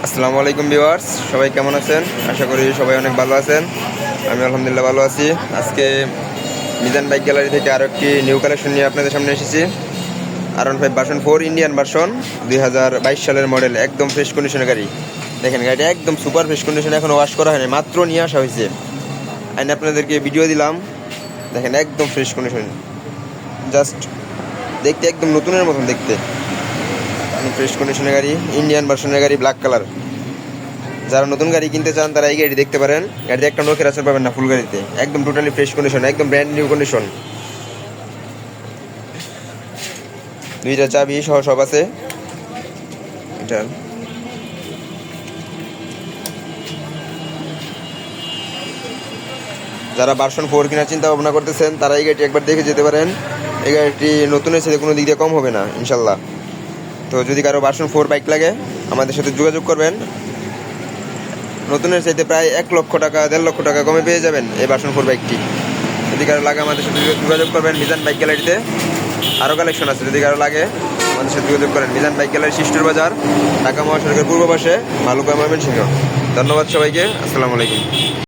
আসসালামু আলাইকুম ভিউয়ার্স, সবাই কেমন আছেন? আশা করি সবাই অনেক ভালো আছেন। আমি আলহামদুলিল্লাহ ভালো আছি। আজকে মিজান বাইক গ্যালারি থেকে আরও একটি নিউ কালেকশন নিয়ে আপনাদের সামনে এসেছি। R15 ভার্সন 4 ইন্ডিয়ান ভার্সন 2022 সালের মডেল, একদম ফ্রেশ কন্ডিশনের গাড়ি। দেখেন গাড়িটা একদম সুপার ফ্রেশ কন্ডিশনে, এখনও ওয়াশ করা হয়নি, মাত্র নিয়ে আসা হয়েছে। আমি আপনাদেরকে ভিডিও দিলাম, দেখেন একদম ফ্রেশ কন্ডিশন, জাস্ট দেখতে একদম নতুনের মতন দেখতে। ফ্রেশ কন্ডিশনের গাড়ি, ইন্ডিয়ান ভার্সনের গাড়ি, ব্ল্যাক কালার। যারা নতুন গাড়ি কিনতে চান তারা এই গাড়ি দেখতে পারেন। গাড়িতে একটা নখের আঁচড় পাবেন না, ফুল গাড়িতে একদম টোটালি ফ্রেশ কন্ডিশন, একদম ব্র্যান্ড নিউ কন্ডিশন। দুইটা চাবি সহ সব আছে এটা। যারা ভার্সন 4 কেনার চিন্তা ভাবনা করতেছেন তারা এই গাড়িটি একবার দেখে যেতে পারেন। এই গাড়িটি নতুনের সাথে কোনো দিক দিয়ে কম হবে না ইনশাল্লাহ। তো যদি কারো ভার্সন 4 বাইক লাগে আমাদের সাথে যোগাযোগ করবেন। নতুনের চাইতে প্রায় 1 লক্ষ টাকা 1.5 লক্ষ টাকা কমে পেয়ে যাবেন এই ভার্সন 4 বাইকটি। যদি কারো লাগে আমাদের সাথে যোগাযোগ করবেন মিজান বাইক গ্যালারিতে। আরও কালেকশন আছে, যদি কারো লাগে আমাদের সাথে যোগাযোগ করেন। মিজান বাইক গ্যালারি, শিষ্টুর বাজার, ঢাকা মহাসড়কের পূর্ব পাশে, ভালুকা, ময়মনসিংহ। ধন্যবাদ সবাইকে, আসসালামু আলাইকুম।